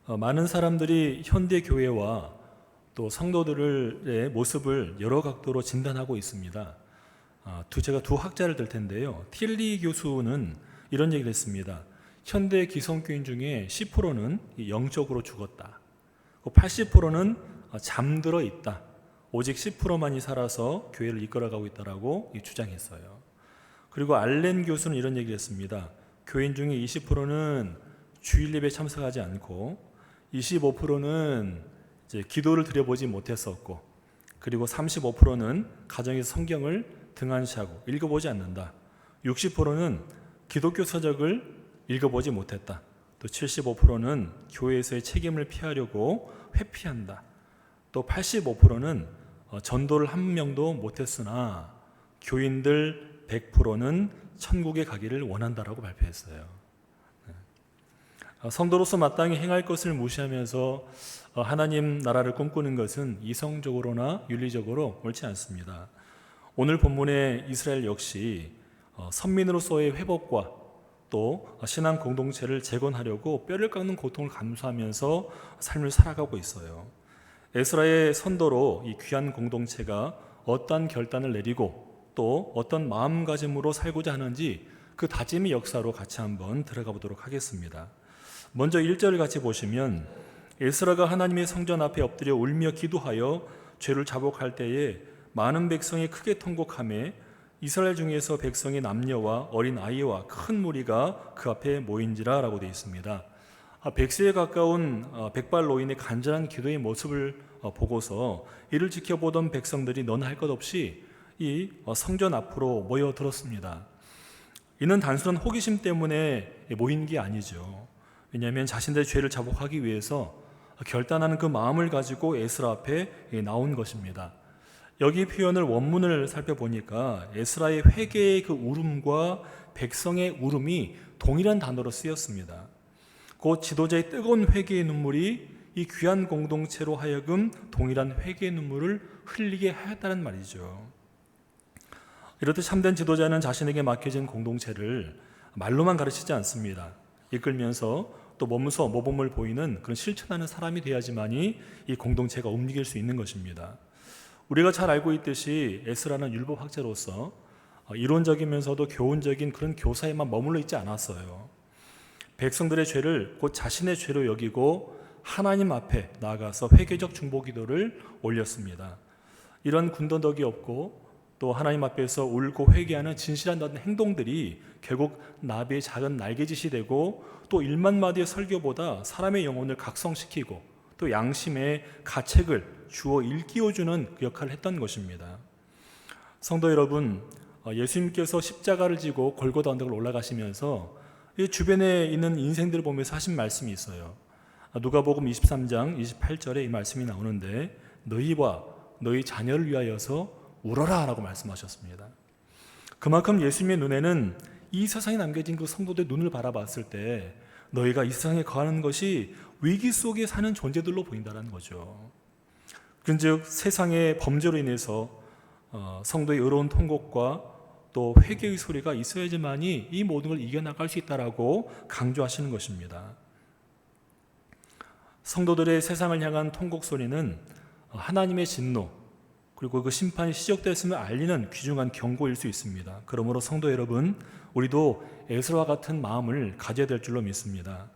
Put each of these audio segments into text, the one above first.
많은 사람들이 현대 교회와 또 성도들의 모습을 여러 각도로 진단하고 있습니다. 제가 두 학자를 들 텐데요. 틸리 교수는 이런 얘기를 했습니다. 현대 기성교인 중에 10%는 영적으로 죽었다. 80%는 잠들어 있다. 오직 10%만이 살아서 교회를 이끌어가고 있다라고 주장했어요. 그리고 알렌 교수는 이런 얘기를 했습니다. 교인 중에 20%는 주일 예배에 참석하지 않고 25%는 이제 기도를 드려보지 못했었고, 그리고 35%는 가정에서 성경을 등한시하고 읽어보지 않는다. 60%는 기독교 서적을 읽어보지 못했다. 또 75%는 교회에서의 책임을 피하려고 회피한다. 또 85%는 전도를 한 명도 못했으나 교인들 100%는 천국에 가기를 원한다라고 발표했어요. 성도로서 마땅히 행할 것을 무시하면서 하나님 나라를 꿈꾸는 것은 이성적으로나 윤리적으로 옳지 않습니다. 오늘 본문의 이스라엘 역시 선민으로서의 회복과 또 신앙 공동체를 재건하려고 뼈를 깎는 고통을 감수하면서 삶을 살아가고 있어요. 에스라의 선도로 이 귀한 공동체가 어떠한 결단을 내리고 또 어떤 마음가짐으로 살고자 하는지 그 다짐의 역사로 같이 한번 들어가 보도록 하겠습니다. 먼저 1절을 같이 보시면, 에스라가 하나님의 성전 앞에 엎드려 울며 기도하여 죄를 자복할 때에 많은 백성이 크게 통곡하며 이스라엘 중에서 백성의 남녀와 어린 아이와 큰 무리가 그 앞에 모인지라 라고 되어 있습니다. 백세에 가까운 백발 노인의 간절한 기도의 모습을 보고서 이를 지켜보던 백성들이 너나 할 것 없이 이 성전 앞으로 모여들었습니다. 이는 단순한 호기심 때문에 모인 게 아니죠. 왜냐하면 자신들의 죄를 자복하기 위해서 결단하는 그 마음을 가지고 에스라 앞에 나온 것입니다. 여기 표현을 원문을 살펴보니까 에스라의 회개의 그 울음과 백성의 울음이 동일한 단어로 쓰였습니다. 곧 지도자의 뜨거운 회개의 눈물이 이 귀한 공동체로 하여금 동일한 회개의 눈물을 흘리게 하였다는 말이죠. 이렇듯 참된 지도자는 자신에게 맡겨진 공동체를 말로만 가르치지 않습니다. 이끌면서 또 몸소 모범을 보이는 그런 실천하는 사람이 돼야지만이 이 공동체가 움직일 수 있는 것입니다. 우리가 잘 알고 있듯이 에스라는 율법학자로서 이론적이면서도 교훈적인 그런 교사에만 머물러 있지 않았어요. 백성들의 죄를 곧 자신의 죄로 여기고 하나님 앞에 나아가서 회개적 중보기도를 올렸습니다. 이런 군더더기 없고 또 하나님 앞에서 울고 회개하는 진실한 행동들이 결국 나비의 작은 날개짓이 되고 또 1만 마디의 설교보다 사람의 영혼을 각성시키고 또 양심의 가책을 주어 일깨워주는 그 역할을 했던 것입니다. 성도 여러분, 예수님께서 십자가를 지고 골고다 언덕을 올라가시면서 이 주변에 있는 인생들을 보면서 하신 말씀이 있어요. 누가복음 23장 28절에 이 말씀이 나오는데, 너희와 너희 자녀를 위하여서 울어라 라고 말씀하셨습니다. 그만큼 예수님의 눈에는 이 세상에 남겨진 그 성도들의 눈을 바라봤을 때 너희가 이 세상에 거하는 것이 위기 속에 사는 존재들로 보인다는 거죠. 그런즉 세상의 범죄로 인해서 성도의 의로운 통곡과 또 회개의 소리가 있어야지만이 이 모든 걸 이겨나갈 수 있다라고 강조하시는 것입니다. 성도들의 세상을 향한 통곡 소리는 하나님의 진노 그리고 그 심판이 시작되었음을 알리는 귀중한 경고일 수 있습니다. 그러므로 성도 여러분, 우리도 에스라와 같은 마음을 가져야 될 줄로 믿습니다.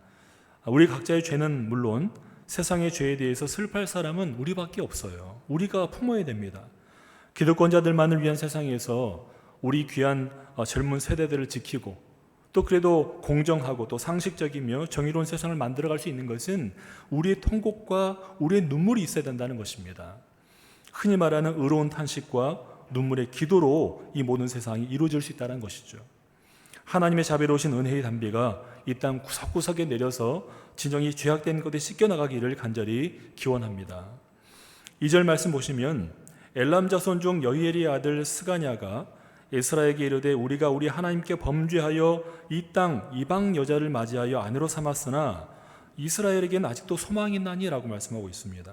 우리 각자의 죄는 물론 세상의 죄에 대해서 슬퍼할 사람은 우리밖에 없어요. 우리가 품어야 됩니다. 기득권자들만을 위한 세상에서 우리 귀한 젊은 세대들을 지키고 또 그래도 공정하고 또 상식적이며 정의로운 세상을 만들어갈 수 있는 것은 우리의 통곡과 우리의 눈물이 있어야 된다는 것입니다. 흔히 말하는 의로운 탄식과 눈물의 기도로 이 모든 세상이 이루어질 수 있다는 것이죠. 하나님의 자비로우신 은혜의 담비가 이 땅 구석구석에 내려서 진정이 죄악된 것에 씻겨나가기를 간절히 기원합니다. 2절 말씀 보시면, 엘람 자손 중 여히엘의 아들 스가냐가 에스라에게 이르되 우리가 우리 하나님께 범죄하여 이 땅 이방 여자를 맞이하여 아내로 삼았으나 이스라엘에게는 아직도 소망이 있나니 라고 말씀하고 있습니다.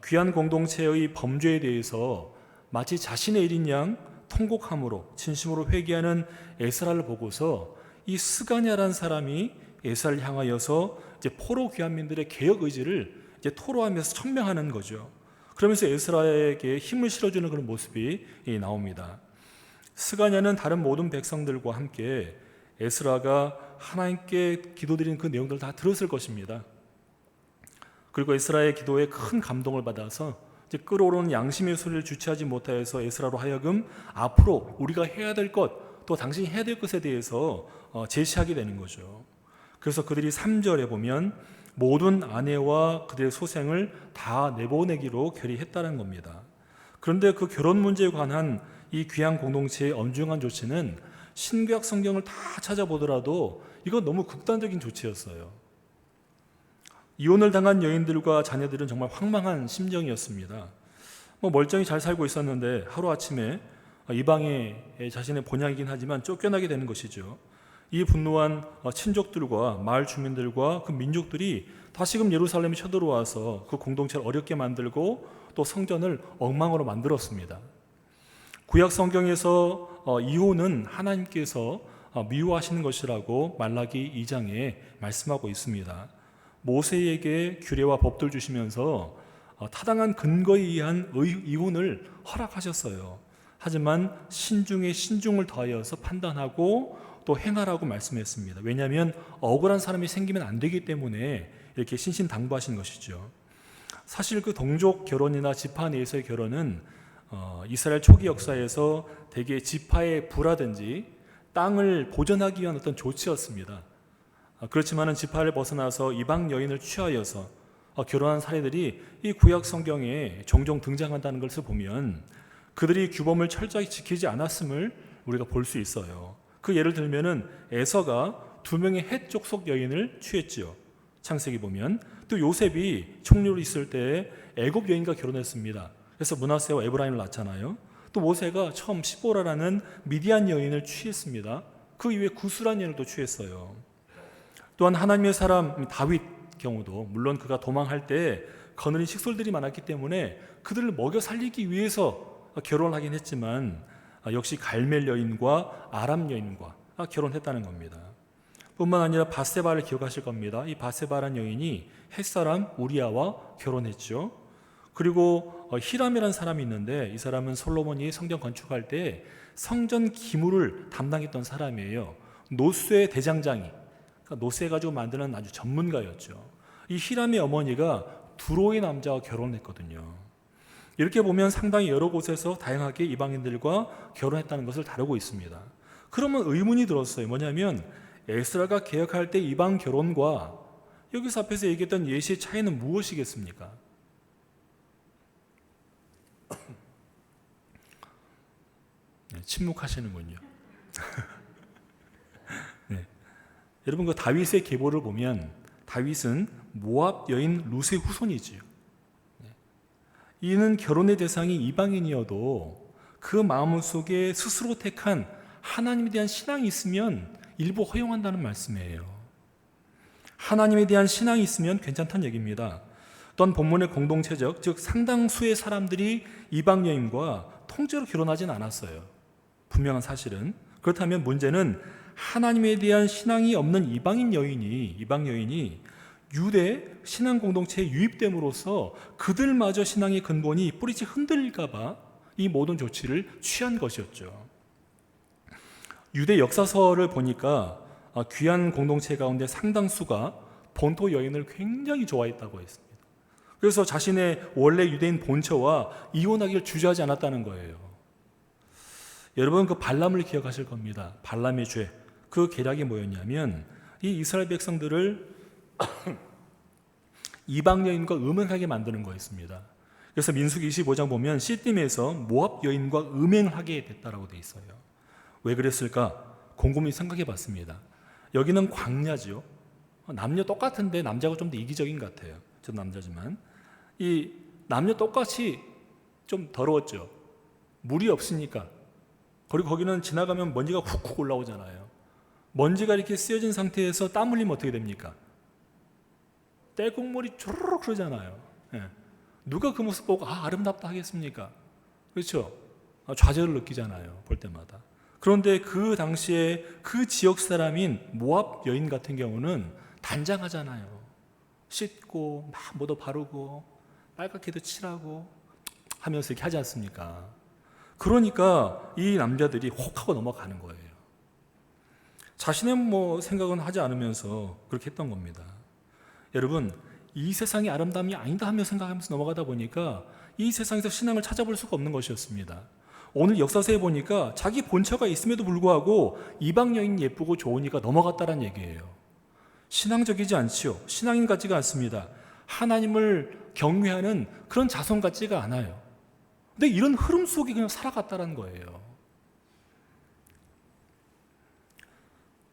귀한 공동체의 범죄에 대해서 마치 자신의 일인 양 통곡함으로 진심으로 회개하는 에스라를 보고서 이 스가냐라는 사람이 에스라를 향하여서 이제 포로 귀환민들의 개혁 의지를 이제 토로하면서 천명하는 거죠. 그러면서 에스라에게 힘을 실어주는 그런 모습이 나옵니다. 스가냐는 다른 모든 백성들과 함께 에스라가 하나님께 기도드리는 그 내용들을 다 들었을 것입니다. 그리고 에스라의 기도에 큰 감동을 받아서 이제 끓어오르는 양심의 소리를 주체하지 못하여서 에스라로 하여금 앞으로 우리가 해야 될 것, 또 당신이 해야 될 것에 대해서 제시하게 되는 거죠. 그래서 그들이 3절에 보면 모든 아내와 그들의 소생을 다 내보내기로 결의했다는 겁니다. 그런데 그 결혼 문제에 관한 이 귀한 공동체의 엄중한 조치는 신구약 성경을 다 찾아보더라도 이건 너무 극단적인 조치였어요. 이혼을 당한 여인들과 자녀들은 정말 황망한 심정이었습니다. 멀쩡히 잘 살고 있었는데 하루아침에 이방에 자신의 본향이긴 하지만 쫓겨나게 되는 것이죠. 이 분노한 친족들과 마을 주민들과 그 민족들이 다시금 예루살렘에 쳐들어와서 그 공동체를 어렵게 만들고 또 성전을 엉망으로 만들었습니다. 구약 성경에서 이혼은 하나님께서 미워하시는 것이라고 말라기 2장에 말씀하고 있습니다. 모세에게 규례와 법도를 주시면서 타당한 근거에 의한 이혼을 허락하셨어요. 하지만 신중에 신중을 더하여서 판단하고 또 행하라고 말씀했습니다. 왜냐하면 억울한 사람이 생기면 안 되기 때문에 이렇게 신신당부하신 것이죠. 사실 그 동족 결혼이나 지파 내에서의 결혼은 이스라엘 초기 역사에서 대개 지파의 부라든지 땅을 보존하기 위한 어떤 조치였습니다. 그렇지만은 지파를 벗어나서 이방 여인을 취하여서 결혼한 사례들이 이 구약 성경에 종종 등장한다는 것을 보면 그들이 규범을 철저히 지키지 않았음을 우리가 볼 수 있어요. 그 예를 들면은 에서가 2명의 헷 족속 여인을 취했지요. 창세기 보면 또 요셉이 총리로 있을 때 애굽 여인과 결혼했습니다. 그래서 므낫세와 에브라임을 낳잖아요. 또 모세가 처음 시보라라는 미디안 여인을 취했습니다. 그 이후에 구스란 여인을 또 취했어요. 또한 하나님의 사람 다윗 경우도 물론 그가 도망할 때 거느린 식솔들이 많았기 때문에 그들을 먹여 살리기 위해서 결혼을 하긴 했지만 역시 갈멜 여인과 아람 여인과 결혼했다는 겁니다. 뿐만 아니라 바세바를 기억하실 겁니다. 이 바세바란 여인이 햇사람 우리아와 결혼했죠. 그리고 히람이라는 사람이 있는데 이 사람은 솔로몬이 성전 건축할 때 성전 기물을 담당했던 사람이에요. 노쇠 대장장이, 그러니까 노쇠 가지고 만드는 아주 전문가였죠. 이 히람의 어머니가 두로의 남자와 결혼했거든요. 이렇게 보면 상당히 여러 곳에서 다양하게 이방인들과 결혼했다는 것을 다루고 있습니다. 그러면 의문이 들었어요. 뭐냐면 에스라가 개혁할 때 이방 결혼과 여기서 앞에서 얘기했던 예시의 차이는 무엇이겠습니까? 네, 침묵하시는군요. 네. 여러분 그 다윗의 계보를 보면 다윗은 모압 여인 룻의 후손이지요. 이는 결혼의 대상이 이방인이어도 그 마음속에 스스로 택한 하나님에 대한 신앙이 있으면 일부 허용한다는 말씀이에요. 하나님에 대한 신앙이 있으면 괜찮다는 얘기입니다. 또한 본문의 공동체적, 즉 상당수의 사람들이 이방 여인과 통째로 결혼하진 않았어요. 분명한 사실은. 그렇다면 문제는 하나님에 대한 신앙이 없는 이방 여인이 유대 신앙 공동체에 유입됨으로써 그들마저 신앙의 근본이 뿌리째 흔들릴까 봐 이 모든 조치를 취한 것이었죠. 유대 역사서를 보니까 귀한 공동체 가운데 상당수가 본토 여인을 굉장히 좋아했다고 했습니다. 그래서 자신의 원래 유대인 본처와 이혼하기를 주저하지 않았다는 거예요. 여러분 그 발람을 기억하실 겁니다. 발람의 죄. 그 계략이 뭐였냐면 이 이스라엘 백성들을 이방 여인과 음행하게 만드는 거였습니다. 그래서 민수기 25장 보면 시딤에서 모압 여인과 음행하게 됐다라고 돼 있어요. 왜 그랬을까? 곰곰이 생각해 봤습니다. 여기는 광야죠. 남녀 똑같은데 남자가 좀 더 이기적인 것 같아요. 저도 남자지만 이 남녀 똑같이 좀 더러웠죠. 물이 없으니까. 그리고 거기는 지나가면 먼지가 훅훅 올라오잖아요. 먼지가 이렇게 쓰여진 상태에서 땀 흘리면 어떻게 됩니까? 떼국물이 주르륵 흐르잖아요. 예. 누가 그 모습 보고 아름답다 하겠습니까? 그렇죠? 좌절을 느끼잖아요. 볼 때마다. 그런데 그 당시에 그 지역 사람인 모압 여인 같은 경우는 단장하잖아요. 씻고 막 뭐도 바르고 빨갛게도 칠하고 하면서 이렇게 하지 않습니까? 그러니까 이 남자들이 혹하고 넘어가는 거예요. 자신의 생각은 하지 않으면서 그렇게 했던 겁니다. 여러분, 이 세상이 아름다움이 아니다 하며 생각하면서 넘어가다 보니까 이 세상에서 신앙을 찾아볼 수가 없는 것이었습니다. 오늘 역사서에 보니까 자기 본처가 있음에도 불구하고 이방 여인 예쁘고 좋으니까 넘어갔다는 얘기예요. 신앙적이지 않지요. 신앙인 같지가 않습니다. 하나님을 경외하는 그런 자손 같지가 않아요. 근데 이런 흐름 속에 그냥 살아갔다는 거예요.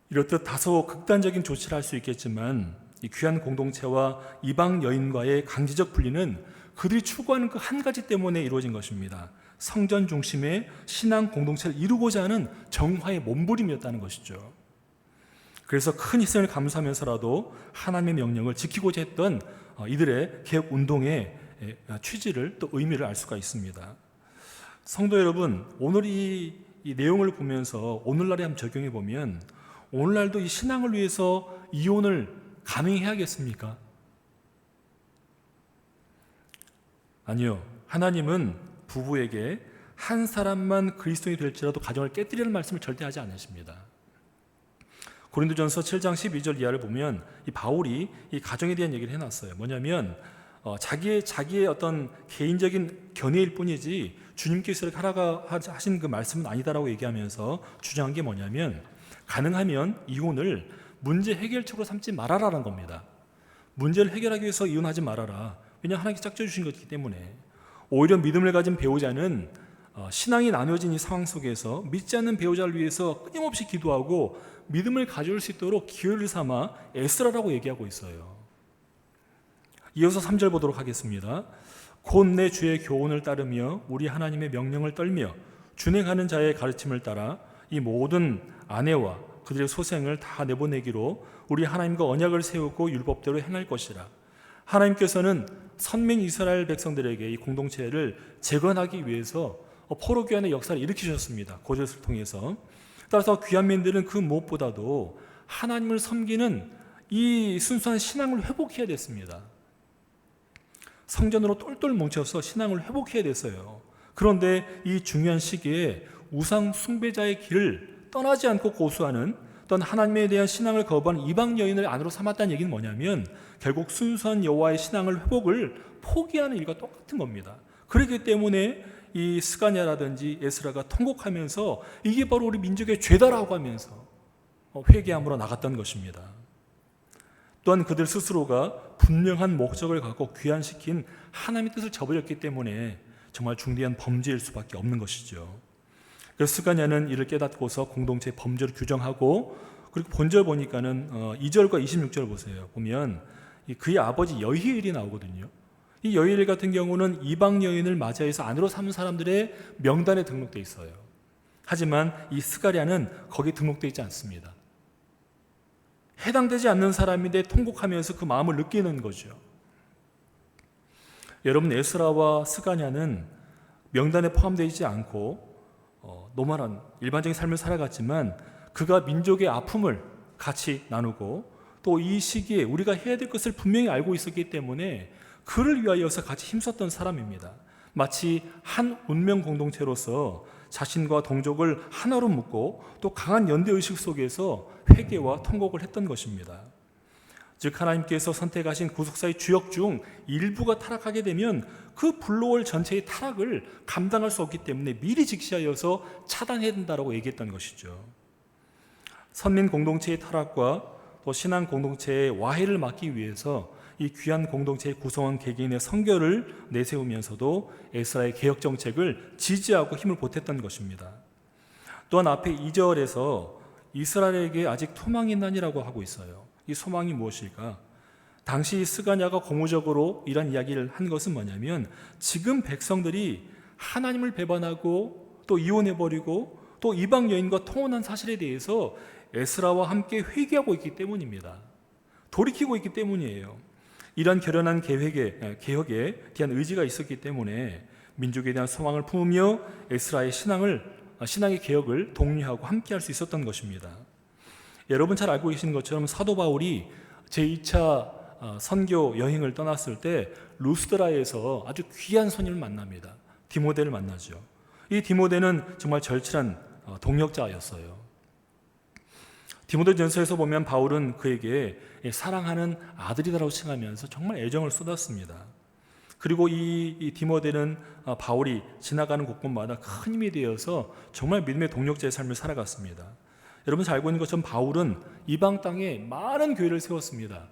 이렇듯 다소 극단적인 조치를 할 수 있겠지만 이 귀한 공동체와 이방 여인과의 강제적 분리는 그들이 추구하는 그 한 가지 때문에 이루어진 것입니다. 성전 중심의 신앙 공동체를 이루고자 하는 정화의 몸부림이었다는 것이죠. 그래서 큰 희생을 감수하면서라도 하나님의 명령을 지키고자 했던 이들의 개혁 운동의 취지를 또 의미를 알 수가 있습니다. 성도 여러분, 오늘 이 내용을 보면서 오늘날에 한번 적용해 보면 오늘날도 이 신앙을 위해서 이혼을 감행해야겠습니까? 아니요. 하나님은 부부에게 한 사람만 그리스도인이 될지라도 가정을 깨뜨리는 말씀을 절대 하지 않으십니다. 고린도전서 7장 12절 이하를 보면 이 바울이 이 가정에 대한 얘기를 해놨어요. 뭐냐면 자기의 어떤 개인적인 견해일 뿐이지 주님께서 하라고 하신 그 말씀은 아니다라고 얘기하면서 주장한 게 뭐냐면 가능하면 이혼을 문제 해결책으로 삼지 말아라는 겁니다. 문제를 해결하기 위해서 이혼하지 말아라. 왜냐하면 하나님께 짝져 주신 것이기 때문에. 오히려 믿음을 가진 배우자는 신앙이 나눠진 이 상황 속에서 믿지 않는 배우자를 위해서 끊임없이 기도하고 믿음을 가져올 수 있도록 기회를 삼아 애쓰라라고 얘기하고 있어요. 이어서 3절 보도록 하겠습니다. 곧 내 주의 교훈을 따르며 우리 하나님의 명령을 떨며 준행하는 자의 가르침을 따라 이 모든 아내와 그들의 소생을 다 내보내기로 우리 하나님과 언약을 세우고 율법대로 행할 것이라. 하나님께서는 선민 이스라엘 백성들에게 이 공동체를 재건하기 위해서 포로 귀환의 역사를 일으키셨습니다. 고절을 통해서. 따라서 귀환민들은 그 무엇보다도 하나님을 섬기는 이 순수한 신앙을 회복해야 됐습니다. 성전으로 똘똘 뭉쳐서 신앙을 회복해야 됐어요. 그런데 이 중요한 시기에 우상 숭배자의 길을 떠나지 않고 고수하는 또는 하나님에 대한 신앙을 거부한 이방 여인을 안으로 삼았다는 얘기는 뭐냐면 결국 순수한 여호와의 신앙을 회복을 포기하는 일과 똑같은 겁니다. 그렇기 때문에 이 스가랴라든지 에스라가 통곡하면서 이게 바로 우리 민족의 죄다라고 하면서 회개함으로 나갔던 것입니다. 또한 그들 스스로가 분명한 목적을 갖고 귀환시킨 하나님의 뜻을 저버렸기 때문에 정말 중대한 범죄일 수밖에 없는 것이죠. 그래서 스가랴는 이를 깨닫고서 공동체의 범죄를 규정하고 그리고 본절 보니까는 2절과 26절 보세요. 보면 그의 아버지 여히엘이 나오거든요. 이 여히엘 같은 경우는 이방 여인을 맞이해서 안으로 삼은 사람들의 명단에 등록되어 있어요. 하지만 이 스가랴는 거기에 등록되어 있지 않습니다. 해당되지 않는 사람인데 통곡하면서 그 마음을 느끼는 거죠. 여러분, 에스라와 스가랴는 명단에 포함되어 있지 않고 노멀한 일반적인 삶을 살아갔지만 그가 민족의 아픔을 같이 나누고 또 이 시기에 우리가 해야 될 것을 분명히 알고 있었기 때문에 그를 위하여서 같이 힘썼던 사람입니다. 마치 한 운명 공동체로서 자신과 동족을 하나로 묶고 또 강한 연대의식 속에서 회개와 통곡을 했던 것입니다. 즉 하나님께서 선택하신 구속사의 주역 중 일부가 타락하게 되면 그 불로월 전체의 타락을 감당할 수 없기 때문에 미리 직시하여서 차단해야 된다고 얘기했던 것이죠. 선민 공동체의 타락과 또 신앙 공동체의 와해를 막기 위해서 이 귀한 공동체의 구성원 개개인의 성결을 내세우면서도 에스라의 개혁 정책을 지지하고 힘을 보탰던 것입니다. 또한 앞에 2절에서 이스라엘에게 아직 소망이 있나니라고 하고 있어요. 이 소망이 무엇일까? 당시 스가랴가 고무적으로 이런 이야기를 한 것은 뭐냐면 지금 백성들이 하나님을 배반하고 또 이혼해버리고 또 이방 여인과 통혼한 사실에 대해서 에스라와 함께 회개하고 있기 때문입니다. 돌이키고 있기 때문이에요. 이런 결연한 개혁에 대한 의지가 있었기 때문에 민족에 대한 소망을 품으며 에스라의 신앙을 신앙의 개혁을 독려하고 함께할 수 있었던 것입니다. 여러분 잘 알고 계시는 것처럼 사도 바울이 제2차 선교 여행을 떠났을 때 루스드라에서 아주 귀한 손님을 만납니다. 디모데를 만나죠. 이 디모데는 정말 절실한 동역자였어요. 디모데전서에서 보면 바울은 그에게 사랑하는 아들이라고 칭하면서 정말 애정을 쏟았습니다. 그리고 이 디모데는 바울이 지나가는 곳곳마다 큰 힘이 되어서 정말 믿음의 동력자의 삶을 살아갔습니다. 여러분 잘 알고 있는 것처럼 바울은 이방 땅에 많은 교회를 세웠습니다.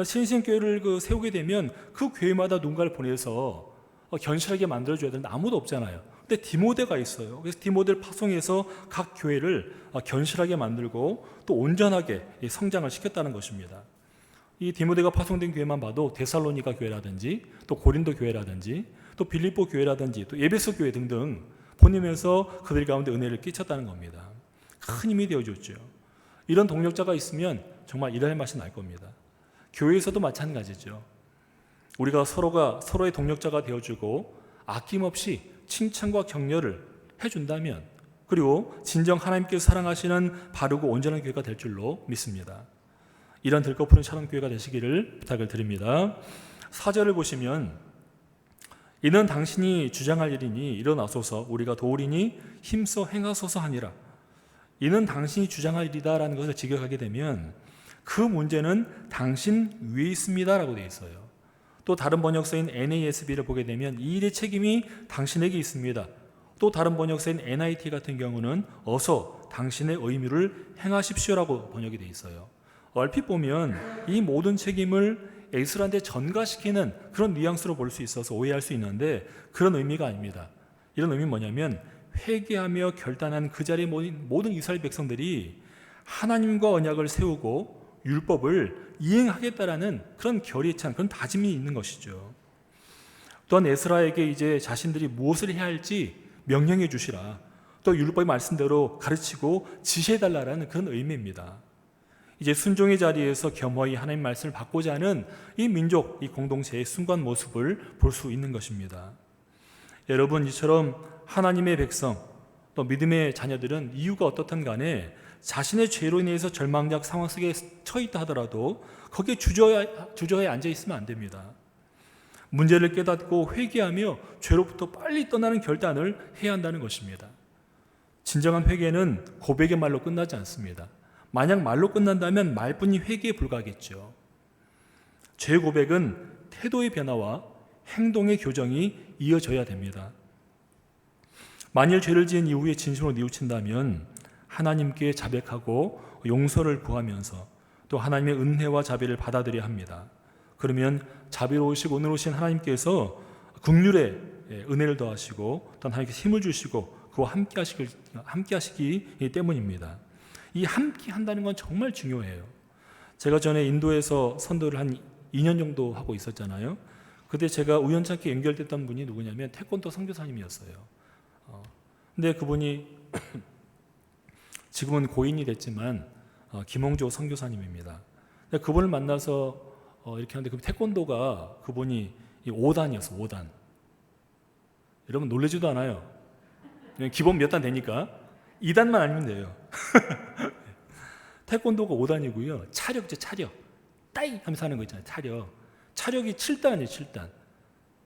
신신교회를 세우게 되면 그 교회마다 누군가를 보내서 견실하게 만들어줘야 되는데 아무도 없잖아요. 근데 디모데가 있어요. 그래서 디모데를 파송해서 각 교회를 견실하게 만들고 또 온전하게 성장을 시켰다는 것입니다. 이 디모데가 파송된 교회만 봐도 데살로니가 교회라든지 또 고린도 교회라든지 또 빌립보 교회라든지 또 에베소 교회 등등 보내면서 그들 가운데 은혜를 끼쳤다는 겁니다. 큰 힘이 되어줬죠. 이런 동력자가 있으면 정말 일할 맛이 날 겁니다. 교회에서도 마찬가지죠. 우리가 서로가 서로의 동력자가 되어주고 아낌없이 칭찬과 격려를 해준다면, 그리고 진정 하나님께서 사랑하시는 바르고 온전한 교회가 될 줄로 믿습니다. 이런 들꺼푸른 샤롬교회가 되시기를 부탁을 드립니다. 4절을 보시면 이는 당신이 주장할 일이니 일어나소서 우리가 도우리니 힘써 행하소서 하니라. 이는 당신이 주장할 일이다 라는 것을 직역하게 되면 그 문제는 당신 위에 있습니다 라고 되어 있어요. 또 다른 번역서인 NASB를 보게 되면 이 일의 책임이 당신에게 있습니다. 또 다른 번역서인 NIT 같은 경우는 어서 당신의 의무를 행하십시오라고 번역이 되어 있어요. 얼핏 보면 이 모든 책임을 에스라한테 전가시키는 그런 뉘앙스로 볼 수 있어서 오해할 수 있는데 그런 의미가 아닙니다. 이런 의미는 뭐냐면 회개하며 결단한 그 자리에 모든 이스라엘 백성들이 하나님과 언약을 세우고 율법을 이행하겠다라는 그런 결의에 찬 그런 다짐이 있는 것이죠. 또한 에스라에게 이제 자신들이 무엇을 해야 할지 명령해 주시라, 또 율법의 말씀대로 가르치고 지시해달라는 그런 의미입니다. 이제 순종의 자리에서 겸허히 하나님 말씀을 받고자 하는 이 민족, 이 공동체의 순간 모습을 볼 수 있는 것입니다. 여러분, 이처럼 하나님의 백성, 또 믿음의 자녀들은 이유가 어떻든 간에 자신의 죄로 인해서 절망적 상황 속에 처있다 하더라도 거기에 주저해 앉아 있으면 안 됩니다. 문제를 깨닫고 회개하며 죄로부터 빨리 떠나는 결단을 해야 한다는 것입니다. 진정한 회개는 고백의 말로 끝나지 않습니다. 만약 말로 끝난다면 말뿐이 회개에 불과하겠죠. 죄 고백은 태도의 변화와 행동의 교정이 이어져야 됩니다. 만일 죄를 지은 이후에 진심으로 뉘우친다면 하나님께 자백하고 용서를 구하면서 또 하나님의 은혜와 자비를 받아들여야 합니다. 그러면 자비로우시고 은혜로우신 하나님께서 긍휼의 은혜를 더하시고 또 하나님께서 힘을 주시고 그와 함께 하시기 때문입니다. 이 함께 한다는 건 정말 중요해요. 제가 전에 인도에서 선도를 한 2년 정도 하고 있었잖아요. 그때 제가 우연찮게 연결됐던 분이 누구냐면 태권도 선교사님이었어요. 근데 그분이 지금은 고인이 됐지만 김홍조 선교사님입니다. 그분을 만나서 이렇게 하는데 그 태권도가 그분이 5단이었어. 5단. 여러분 놀라지도 않아요. 기본 몇 단 되니까 2단만 아니면 돼요. 태권도가 5단이고요. 차력이죠. 차력. 따이 하면서 하는 거 있잖아요. 차력이 7단이에요. 7단.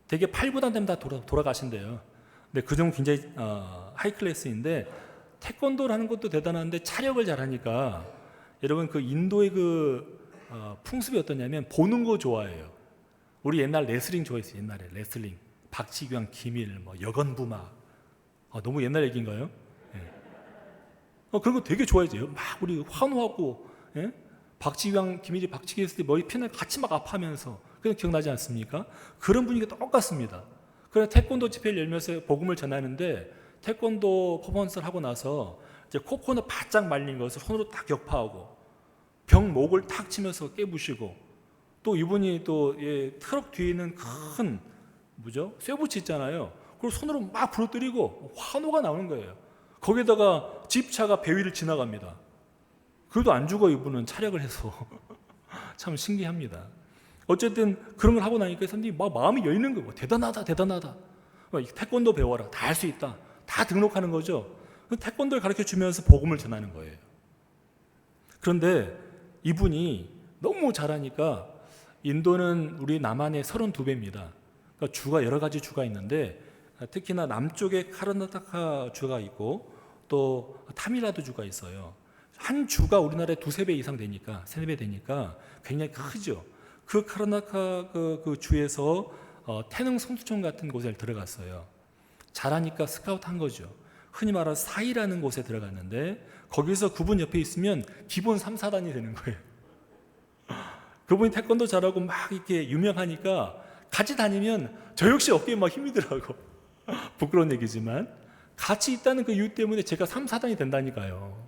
되게 8, 9단 되면 다 돌아가신대요. 근데 그 정도 굉장히 하이 클래스인데 태권도를 하는 것도 대단한데 차력을 잘하니까 여러분 그 인도의 풍습이 어떠냐면 보는 거 좋아해요. 우리 옛날 레슬링 좋아했어요. 옛날에 레슬링. 박지규랑 김일, 여건부마. 너무 옛날 얘기인가요? 네. 그런 거 되게 좋아해요. 막 우리 환호하고, 예? 박지규랑 김일이 박치기 했을 때 머리 피날 같이 막 아파하면서 그런 기억나지 않습니까? 그런 분위기가 똑같습니다. 그래서 태권도 집회를 열면서 복음을 전하는데 태권도 퍼포먼스를 하고 나서 이제 코코넛 바짝 말린 것을 손으로 딱 격파하고 병 목을 탁 치면서 깨부시고 또 이분이 또 트럭 뒤에 있는 큰 쇠붙이 있잖아요. 그걸 손으로 막 부러뜨리고 환호가 나오는 거예요. 거기다가 집차가 배 위를 지나갑니다. 그래도 안 죽어 이분은 차력을 해서 참 신기합니다. 어쨌든 그런 걸 하고 나니까 선생님이 막 마음이 열리는 거예요. 대단하다. 태권도 배워라. 다 할 수 있다. 다 등록하는 거죠. 태권도를 가르쳐 주면서 복음을 전하는 거예요. 그런데 이분이 너무 잘하니까 인도는 우리 남한의 32배입니다. 그러니까 주가 여러 가지 주가 있는데 특히나 남쪽에 카르나타카 주가 있고 또 타밀나두 주가 있어요. 한 주가 우리나라의 2-3배 이상 되니까 3-4배 되니까 굉장히 크죠. 그 카르나타카 그 주에서 태릉 성수촌 같은 곳에 들어갔어요. 잘하니까 스카우트 한 거죠. 흔히 말해서 사이라는 곳에 들어갔는데 거기서 그분 옆에 있으면 기본 3-4단이 되는 거예요. 그분이 태권도 잘하고 막 이렇게 유명하니까 같이 다니면 저 역시 어깨에 막 힘이 들어가고 부끄러운 얘기지만 같이 있다는 그 이유 때문에 제가 3-4단이 된다니까요.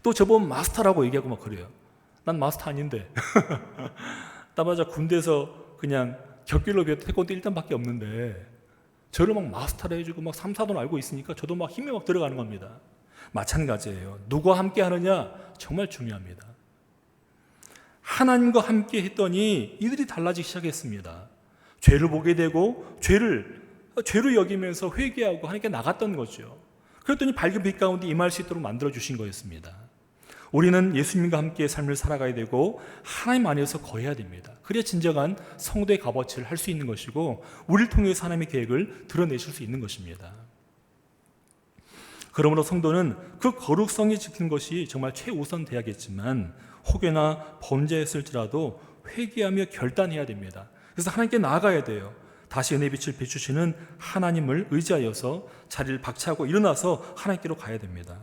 또 저보면 마스터라고 얘기하고 막 그래요. 난 마스터 아닌데. 따마자 군대에서 그냥 격길로 배웠던 태권도 1단밖에 없는데 저를 막 마스터라 해주고 막 3-4단 알고 있으니까 저도 막 힘이 막 들어가는 겁니다. 마찬가지예요. 누구와 함께 하느냐 정말 중요합니다. 하나님과 함께 했더니 이들이 달라지기 시작했습니다. 죄를 보게 되고 죄로 여기면서 회개하고 하나님께 나갔던 거죠. 그랬더니 밝은 빛 가운데 임할 수 있도록 만들어주신 거였습니다. 우리는 예수님과 함께 삶을 살아가야 되고 하나님 안에서 거해야 됩니다. 그래야 진정한 성도의 값어치를 할 수 있는 것이고 우리를 통해서 하나님의 계획을 드러내실 수 있는 것입니다. 그러므로 성도는 그 거룩성이 지키는 것이 정말 최우선 돼야겠지만 혹여나 범죄했을지라도 회개하며 결단해야 됩니다. 그래서 하나님께 나아가야 돼요. 다시 은혜의 빛을 비추시는 하나님을 의지하여서 자리를 박차하고 일어나서 하나님께로 가야 됩니다.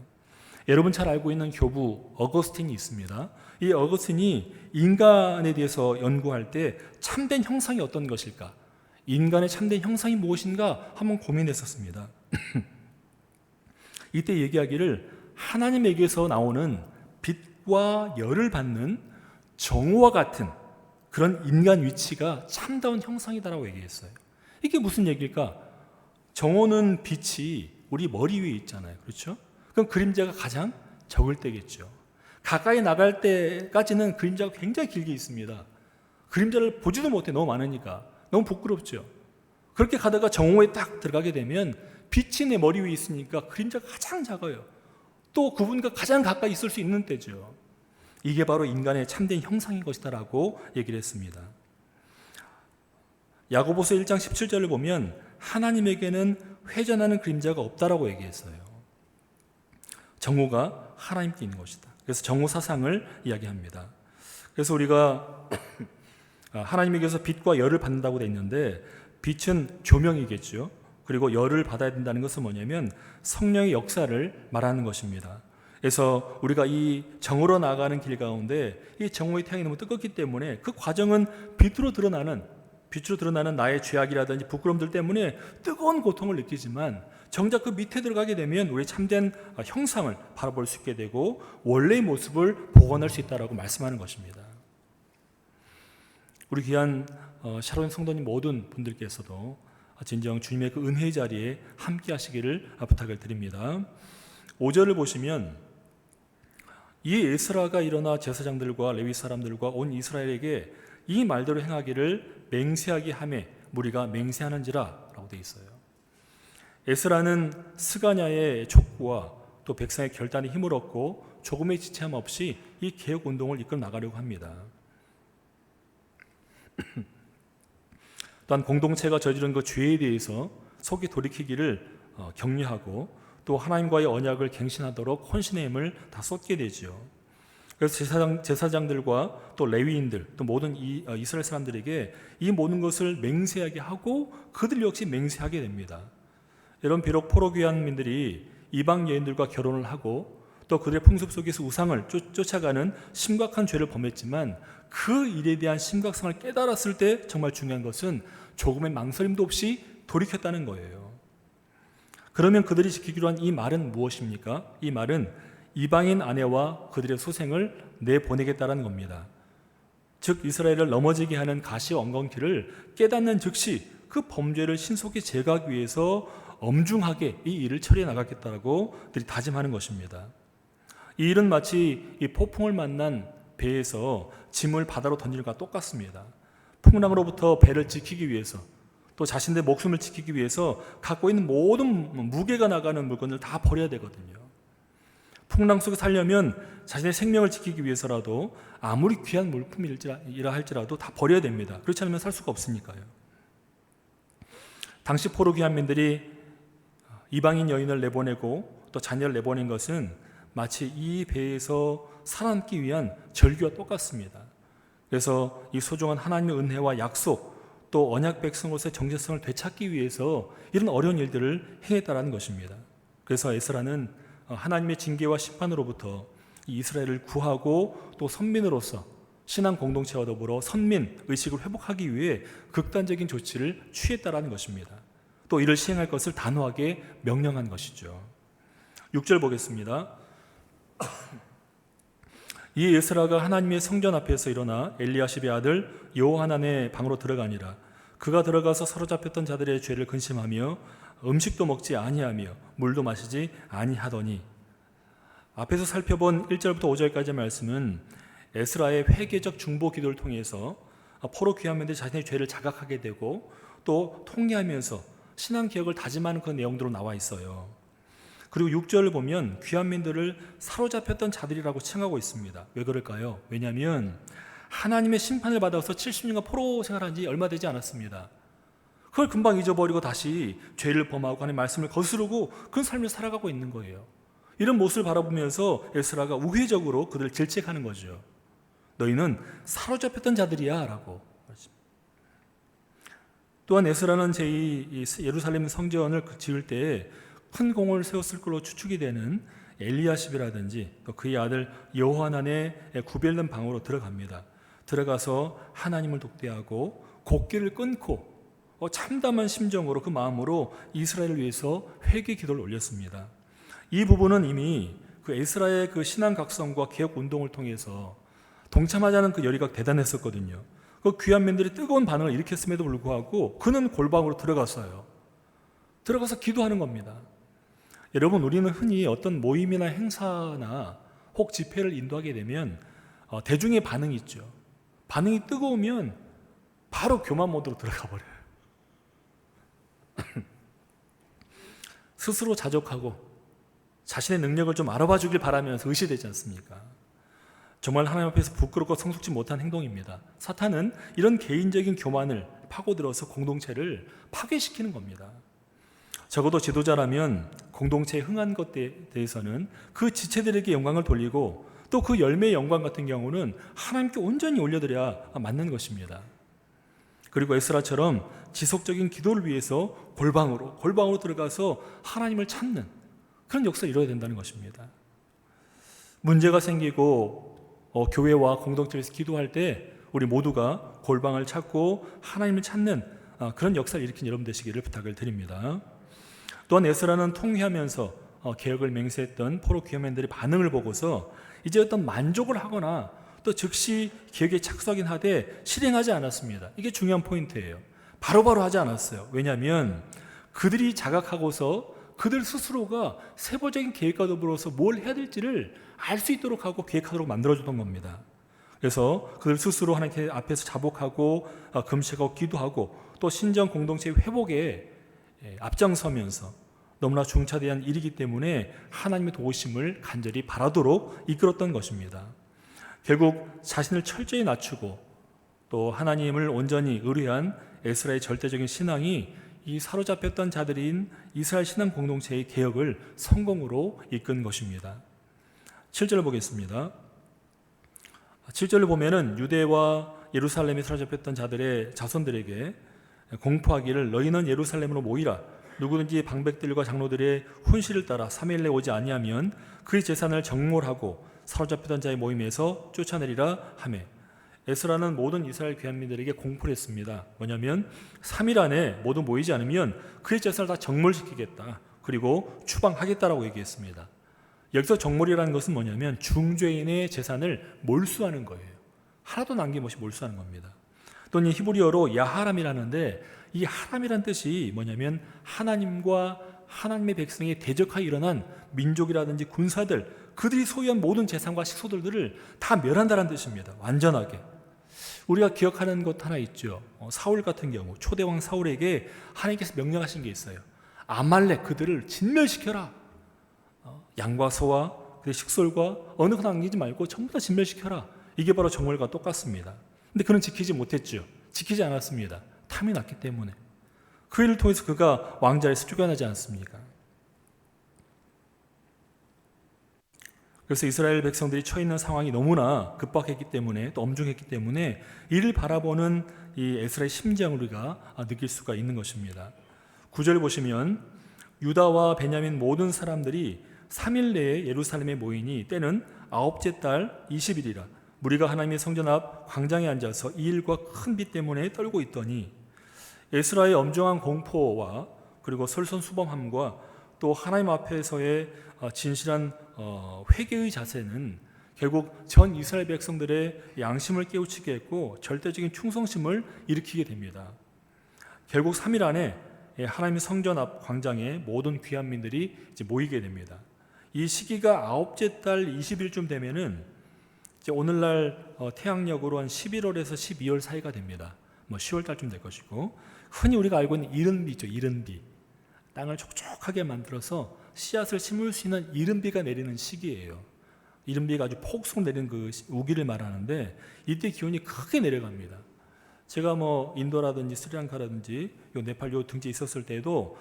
여러분 잘 알고 있는 교부 어거스틴이 있습니다. 이 어거스틴이 인간에 대해서 연구할 때 참된 형상이 어떤 것일까? 인간의 참된 형상이 무엇인가 한번 고민했었습니다. 이때 얘기하기를 하나님에게서 나오는 빛과 열을 받는 정오와 같은 그런 인간 위치가 참다운 형상이다라고 얘기했어요. 이게 무슨 얘기일까? 정오는 빛이 우리 머리 위에 있잖아요. 그렇죠? 그럼 그림자가 가장 적을 때겠죠. 가까이 나갈 때까지는 그림자가 굉장히 길게 있습니다. 그림자를 보지도 못해 너무 많으니까 너무 부끄럽죠. 그렇게 가다가 정오에 딱 들어가게 되면 빛이 내 머리 위에 있으니까 그림자가 가장 작아요. 또 그분과 가장 가까이 있을 수 있는 때죠. 이게 바로 인간의 참된 형상인 것이다라고 얘기를 했습니다. 야고보서 1장 17절을 보면 하나님에게는 회전하는 그림자가 없다라고 얘기했어요. 정오가 하나님께 있는 것이다. 그래서 정오 사상을 이야기합니다. 그래서 우리가 하나님에게서 빛과 열을 받는다고 되어 있는데 빛은 조명이겠죠. 그리고 열을 받아야 된다는 것은 뭐냐면 성령의 역사를 말하는 것입니다. 그래서 우리가 이 정오로 나아가는 길 가운데 이 정오의 태양이 너무 뜨겁기 때문에 그 과정은 빛으로 드러나는 나의 죄악이라든지 부끄럼들 때문에 뜨거운 고통을 느끼지만 정작 그 밑에 들어가게 되면 우리의 참된 형상을 바라볼 수 있게 되고 원래의 모습을 복원할 수 있다라고 말씀하는 것입니다. 우리 귀한 샤론 성도님 모든 분들께서도 진정 주님의 그 은혜의 자리에 함께 하시기를 부탁을 드립니다. 5절을 보시면 이 에스라가 일어나 제사장들과 레위 사람들과 온 이스라엘에게 이 말대로 행하기를 맹세하게 하매 무리가 맹세하는지라 라고 되어 있어요. 에스라는 스가냐의 촉구와 또 백성의 결단에 힘을 얻고 조금의 지체함 없이 이 개혁운동을 이끌어 나가려고 합니다. 또한 공동체가 저지른 그 죄에 대해서 속히 돌이키기를 격려하고 또 하나님과의 언약을 갱신하도록 헌신의 힘을 다 쏟게 되죠. 그래서 제사장들과 또 레위인들 또 모든 이스라엘 사람들에게 이 모든 것을 맹세하게 하고 그들 역시 맹세하게 됩니다. 여러분 비록 포로귀환민들이 이방 여인들과 결혼을 하고 또 그들의 풍습 속에서 우상을 쫓아가는 심각한 죄를 범했지만 그 일에 대한 심각성을 깨달았을 때 정말 중요한 것은 조금의 망설임도 없이 돌이켰다는 거예요. 그러면 그들이 지키기로 한 이 말은 무엇입니까? 이 말은 이방인 아내와 그들의 소생을 내보내겠다는 겁니다. 즉 이스라엘을 넘어지게 하는 가시와 엉겅퀴를 깨닫는 즉시 그 범죄를 신속히 제거하기 위해서 엄중하게 이 일을 처리해 나가겠다고 그들이 다짐하는 것입니다. 이 일은 마치 이 폭풍을 만난 배에서 짐을 바다로 던지는 것과 똑같습니다. 풍랑으로부터 배를 지키기 위해서 또 자신의 목숨을 지키기 위해서 갖고 있는 모든 무게가 나가는 물건을 다 버려야 되거든요. 풍랑 속에 살려면 자신의 생명을 지키기 위해서라도 아무리 귀한 물품이라 할지라도 다 버려야 됩니다. 그렇지 않으면 살 수가 없으니까요. 당시 포로 귀환민들이 이방인 여인을 내보내고 또 자녀를 내보낸 것은 마치 이 배에서 살아남기 위한 절규와 똑같습니다. 그래서 이 소중한 하나님의 은혜와 약속 또 언약 백성으로서의 정체성을 되찾기 위해서 이런 어려운 일들을 행했다라는 것입니다. 그래서 에스라는 하나님의 징계와 심판으로부터 이스라엘을 구하고 또 선민으로서 신앙 공동체와 더불어 선민 의식을 회복하기 위해 극단적인 조치를 취했다라는 것입니다. 또 이를 시행할 것을 단호하게 명령한 것이죠. 6절 보겠습니다. 이 에스라가 하나님의 성전 앞에서 일어나 엘리야십의 아들 여호하난의 방으로 들어가니라. 그가 들어가서 사로잡혔던 자들의 죄를 근심하며 음식도 먹지 아니하며 물도 마시지 아니하더니. 앞에서 살펴본 1절부터 5절까지의 말씀은 에스라의 회개적 중보 기도를 통해서 포로 귀환민들이 자신의 죄를 자각하게 되고 또 통회하면서 신앙 개혁을 다짐하는 그 내용들로 나와 있어요. 그리고 6절을 보면 귀환민들을 사로잡혔던 자들이라고 칭하고 있습니다. 왜 그럴까요? 왜냐하면 하나님의 심판을 받아서 70년간 포로 생활한 지 얼마 되지 않았습니다. 그걸 금방 잊어버리고 다시 죄를 범하고 하나님의 말씀을 거스르고 그런 삶을 살아가고 있는 거예요. 이런 모습을 바라보면서 에스라가 우회적으로 그들을 질책하는 거죠. 너희는 사로잡혔던 자들이야 라고. 또한 에스라는 제2 예루살렘 성전을 지을 때 큰 공을 세웠을 걸로 추측이 되는 엘리야십이라든지 또 그의 아들 여호하난의 구별된 방으로 들어갑니다. 들어가서 하나님을 독대하고 곡기를 끊고 참담한 심정으로 그 마음으로 이스라엘을 위해서 회개 기도를 올렸습니다. 이 부분은 이미 그 에스라의 그 신앙 각성과 개혁 운동을 통해서 동참하자는 그 열의가 대단했었거든요. 그 귀환민들이 뜨거운 반응을 일으켰음에도 불구하고 그는 골방으로 들어갔어요. 들어가서 기도하는 겁니다. 여러분, 우리는 흔히 어떤 모임이나 행사나 혹 집회를 인도하게 되면 대중의 반응이 있죠. 반응이 뜨거우면 바로 교만 모드로 들어가 버려요. 스스로 자족하고 자신의 능력을 좀 알아봐 주길 바라면서 의시되지 않습니까? 정말 하나님 앞에서 부끄럽고 성숙지 못한 행동입니다. 사탄은 이런 개인적인 교만을 파고들어서 공동체를 파괴시키는 겁니다. 적어도 지도자라면 공동체에 흥한 것에 대해서는 그 지체들에게 영광을 돌리고 또 그 열매의 영광 같은 경우는 하나님께 온전히 올려드려야 맞는 것입니다. 그리고 에스라처럼 지속적인 기도를 위해서 골방으로 들어가서 하나님을 찾는 그런 역사를 이뤄야 된다는 것입니다. 문제가 생기고 교회와 공동체에서 기도할 때 우리 모두가 골방을 찾고 하나님을 찾는 그런 역사를 일으킨 여러분 되시기를 부탁을 드립니다. 또한 에스라는 통회하면서 개혁을 맹세했던 포로 귀환민들의 반응을 보고서 이제 어떤 만족을 하거나 또 즉시 개혁에 착수하긴 하되 실행하지 않았습니다. 이게 중요한 포인트예요. 바로바로 하지 않았어요. 왜냐하면 그들이 자각하고서 그들 스스로가 세부적인 계획과 더불어서 뭘 해야 될지를 알 수 있도록 하고 계획하도록 만들어주던 겁니다. 그래서 그들 스스로 하나님 앞에서 자복하고 금식하고 기도하고 또 신정 공동체의 회복에 앞장서면서 너무나 중차대한 일이기 때문에 하나님의 도우심을 간절히 바라도록 이끌었던 것입니다. 결국 자신을 철저히 낮추고 또 하나님을 온전히 의뢰한 에스라의 절대적인 신앙이 이 사로잡혔던 자들인 이스라엘 신앙 공동체의 개혁을 성공으로 이끈 것입니다. 7절을 보겠습니다. 7절을 보면은 유대와 예루살렘에 사로잡혔던 자들의 자손들에게 공포하기를 너희는 예루살렘으로 모이라. 누구든지 방백들과 장로들의 훈시를 따라 3일 내에 오지 아니하면 그의 재산을 정몰하고 사로잡혔던 자의 모임에서 쫓아내리라 하며 에스라는 모든 이스라엘 귀환민들에게 공포를 했습니다. 뭐냐면 3일 안에 모두 모이지 않으면 그의 재산을 다 정몰시키겠다. 그리고 추방하겠다라고 얘기했습니다. 여기서 정몰이라는 것은 뭐냐면 중죄인의 재산을 몰수하는 거예요. 하나도 남김없이 몰수하는 겁니다. 또는 히브리어로 야하람이라는데 이 하람이란 뜻이 뭐냐면 하나님과 하나님의 백성에 대적하여 일어난 민족이라든지 군사들 그들이 소유한 모든 재산과 식소들을 다 멸한다는 뜻입니다. 완전하게. 우리가 기억하는 것 하나 있죠. 사울 같은 경우 초대왕 사울에게 하나님께서 명령하신 게 있어요. 아말렉 그들을 진멸시켜라. 양과 소와 그의 식솔과 어느 하나 남기지 말고 전부 다 진멸시켜라. 이게 바로 정월과 똑같습니다. 근데 그는 지키지 못했죠. 지키지 않았습니다. 탐이 났기 때문에. 그 일을 통해서 그가 왕자에서 쫓겨나지 않습니까? 그래서 이스라엘 백성들이 처해 있는 상황이 너무나 급박했기 때문에 또 엄중했기 때문에 이를 바라보는 이 에스라의 심정을 우리가 느낄 수가 있는 것입니다. 9절 보시면 유다와 베냐민 모든 사람들이 3일 내에 예루살렘에 모이니 때는 9째 달 20일이라 무리가 하나님의 성전 앞 광장에 앉아서 이 일과 큰 비 때문에 떨고 있더니 에스라의 엄중한 공포와 그리고 솔선수범함과 또 하나님 앞에서의 진실한 회개의 자세는 결국 전 이스라엘 백성들의 양심을 깨우치게 했고 절대적인 충성심을 일으키게 됩니다. 결국 3일 안에 하나님의 성전 앞 광장에 모든 귀한민들이 이제 모이게 됩니다. 이 시기가 9째 달 20일쯤 되면은 이제 오늘날 태양력으로 한 11월에서 12월 사이가 됩니다. 10월 달쯤 될 것이고 흔히 우리가 알고 있는 이른비죠. 이른비. 땅을 촉촉하게 만들어서 씨앗을 심을 수 있는 이른비가 내리는 시기예요. 이른비가 아주 폭속 내리는 그 우기를 말하는데 이때 기온이 크게 내려갑니다. 제가 인도라든지 스리랑카라든지 요 네팔 요 등지에 있었을 때도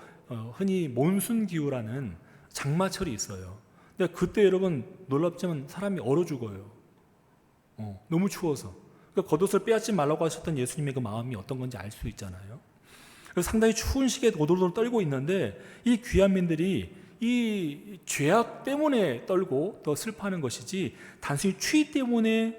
흔히 몬순 기후라는 장마철이 있어요. 근데 그때 여러분 놀랍지만 사람이 얼어 죽어요. 너무 추워서. 그러니까 겉옷을 빼앗지 말라고 하셨던 예수님의 그 마음이 어떤 건지 알 수 있잖아요. 그래서 상당히 추운 시기에 오돌오돌 떨고 있는데 이 귀한민들이 이 죄악 때문에 떨고 또 슬퍼하는 것이지 단순히 추위 때문에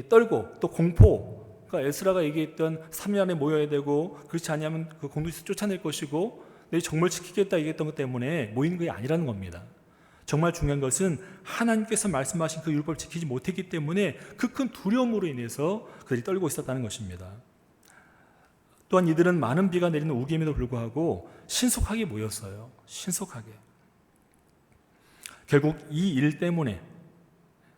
떨고 또 공포, 그러니까 에스라가 얘기했던 3일 안에 모여야 되고 그렇지 않으면 그 공동체에서 쫓아낼 것이고 내 정말 지키겠다 얘기했던 것 때문에 모이는 게 아니라는 겁니다. 정말 중요한 것은 하나님께서 말씀하신 그 율법을 지키지 못했기 때문에 그 큰 두려움으로 인해서 그들이 떨고 있었다는 것입니다. 또한 이들은 많은 비가 내리는 우기임에도 불구하고 신속하게 모였어요. 신속하게. 결국 이 일 때문에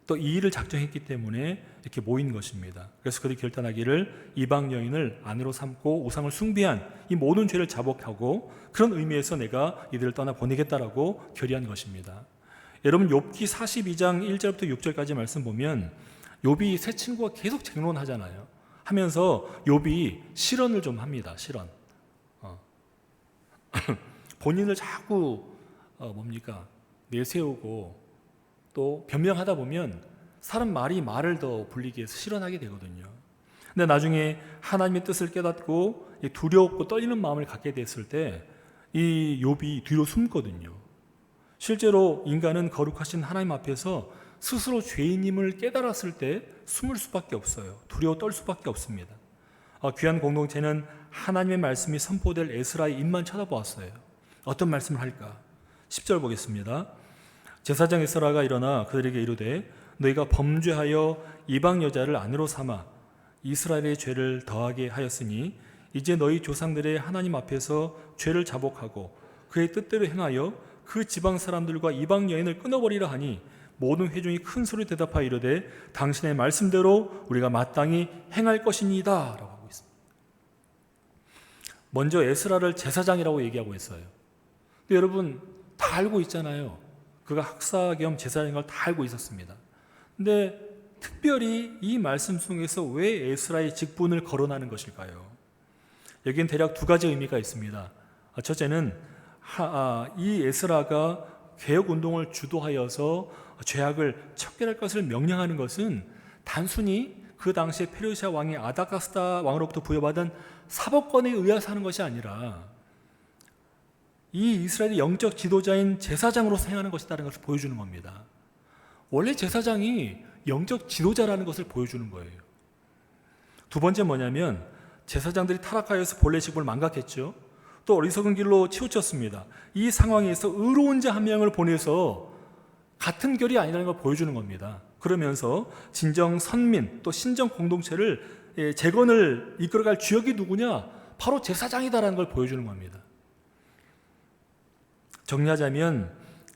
또 이 일을 작정했기 때문에 이렇게 모인 것입니다. 그래서 그들이 결단하기를 이방 여인을 아내로 삼고 우상을 숭배한 이 모든 죄를 자복하고 그런 의미에서 내가 이들을 떠나 보내겠다라고 결의한 것입니다. 여러분 욥기 42장 1절부터 6절까지 말씀 보면 욥이 세 친구가 계속 쟁론하잖아요. 하면서 욥이 실언을 좀 합니다. 실언. 본인을 자꾸 내세우고 또 변명하다 보면 사람 말을 더 불리기 위해서 실언하게 되거든요. 근데 나중에 하나님의 뜻을 깨닫고 두렵고 떨리는 마음을 갖게 됐을 때 이 욥이 뒤로 숨거든요. 실제로 인간은 거룩하신 하나님 앞에서 스스로 죄인임을 깨달았을 때 숨을 수밖에 없어요. 두려워 떨 수밖에 없습니다. 귀한 공동체는 하나님의 말씀이 선포될 에스라의 입만 쳐다보았어요. 어떤 말씀을 할까? 10절 보겠습니다. 제사장 에스라가 일어나 그들에게 이르되 너희가 범죄하여 이방 여자를 아내로 삼아 이스라엘의 죄를 더하게 하였으니 이제 너희 조상들의 하나님 앞에서 죄를 자복하고 그의 뜻대로 행하여 그 지방 사람들과 이방 여인을 끊어버리라 하니 모든 회중이 큰 소리 대답하여 이르되 당신의 말씀대로 우리가 마땅히 행할 것이니이다 라고 하고 있습니다. 먼저 에스라를 제사장이라고 얘기하고 있어요. 근데 여러분 다 알고 있잖아요. 그가 학사 겸 제사장인 걸 다 알고 있었습니다. 근데 특별히 이 말씀 속에서 왜 에스라의 직분을 거론하는 것일까요? 여기엔 대략 두 가지 의미가 있습니다. 첫째는 이 에스라가 개혁운동을 주도하여서 죄악을 척결할 것을 명령하는 것은 단순히 그 당시에 페르시아 왕이 아닥사스다 왕으로부터 부여받은 사법권에 의해서 하는 것이 아니라 이 이스라엘의 영적 지도자인 제사장으로서 행하는 것이라는 것을 보여주는 겁니다. 원래 제사장이 영적 지도자라는 것을 보여주는 거예요. 두 번째 뭐냐면 제사장들이 타락하여서 본래 직분을 망각했죠. 또 어리석은 길로 치우쳤습니다. 이 상황에서 의로운 자 한 명을 보내서 같은 결이 아니라는 걸 보여주는 겁니다. 그러면서 진정 선민 또 신정 공동체를 재건을 이끌어갈 주역이 누구냐? 바로 제사장이다라는 걸 보여주는 겁니다. 정리하자면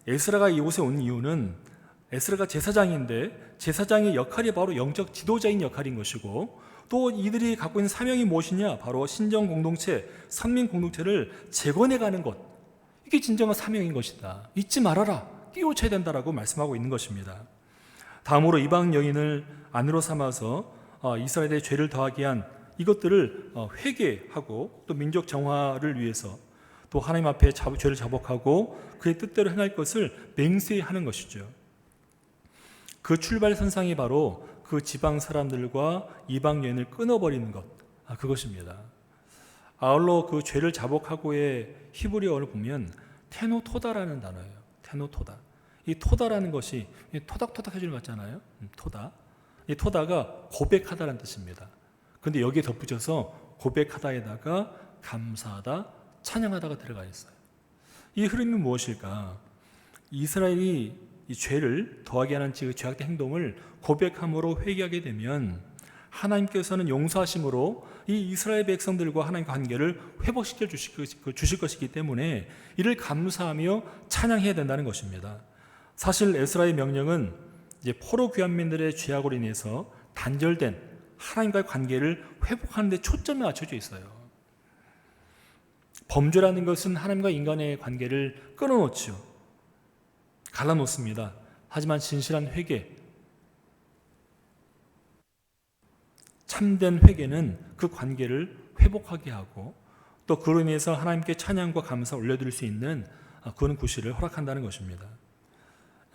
에스라가 이곳에 온 이유는 에스라가 제사장인데 제사장의 역할이 바로 영적 지도자인 역할인 것이고, 또 이들이 갖고 있는 사명이 무엇이냐? 바로 신정 공동체, 선민 공동체를 재건해가는 것. 이게 진정한 사명인 것이다. 잊지 말아라. 깨우쳐야 된다라고 말씀하고 있는 것입니다. 다음으로 이방 여인을 아내로 삼아서 이스라엘의 죄를 더하게 한 이것들을 회개하고 또 민족 정화를 위해서 또 하나님 앞에 죄를 자복하고 그의 뜻대로 행할 것을 맹세히 하는 것이죠. 그 출발선상이 바로 그 지방 사람들과 이방 여인을 끊어버리는 것, 그것입니다. 아울러 그 죄를 자복하고의 히브리어를 보면 테노토다라는 단어예요. 테노토다. 이 토다라는 것이 토닥토닥 해주는 것 같잖아요. 토다. 이 토다가 고백하다라는 뜻입니다. 그런데 여기에 덧붙여서 고백하다에다가 감사하다, 찬양하다가 들어가 있어요. 이 흐름이 무엇일까? 이스라엘이 이 죄를 더하게 하는 죄악된 행동을 고백함으로 회개하게 되면 하나님께서는 용서하심으로 이 이스라엘 백성들과 하나님의 관계를 회복시켜 주실 것이기 때문에 이를 감사하며 찬양해야 된다는 것입니다. 사실 에스라의 명령은 이제 포로 귀환민들의 죄악으로 인해서 단절된 하나님과의 관계를 회복하는 데 초점이 맞춰져 있어요. 범죄라는 것은 하나님과 인간의 관계를 끊어놓죠. 갈라놓습니다. 하지만 진실한 회개, 참된 회개는 그 관계를 회복하게 하고 또 그로 인해서 하나님께 찬양과 감사 올려드릴 수 있는 그런 구실을 허락한다는 것입니다.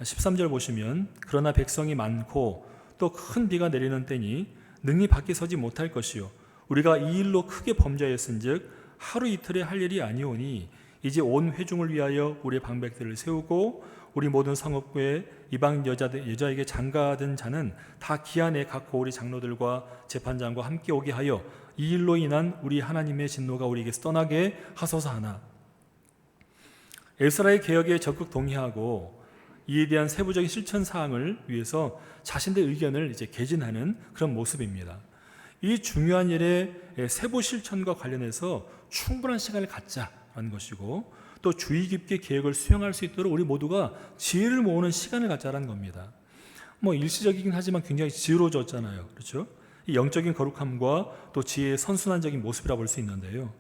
13절 보시면 그러나 백성이 많고 또 큰 비가 내리는 때니 능히 밖에 서지 못할 것이요 우리가 이 일로 크게 범죄하였은즉 하루 이틀에 할 일이 아니오니 이제 온 회중을 위하여 우리의 방백들을 세우고 우리 모든 성읍구에 이방 여자에게 장가든 자는 다 기한에 갖고 우리 장로들과 재판장과 함께 오게 하여 이 일로 인한 우리 하나님의 진노가 우리에게서 떠나게 하소서 하나. 에스라의 개혁에 적극 동의하고 이에 대한 세부적인 실천 사항을 위해서 자신들의 의견을 이제 개진하는 그런 모습입니다. 이 중요한 일의 세부 실천과 관련해서 충분한 시간을 갖자라는 것이고 또 주의 깊게 계획을 수행할 수 있도록 우리 모두가 지혜를 모으는 시간을 갖자라는 겁니다. 일시적이긴 하지만 굉장히 지혜로워졌잖아요. 그렇죠? 이 영적인 거룩함과 또 지혜의 선순환적인 모습이라 볼 수 있는데요.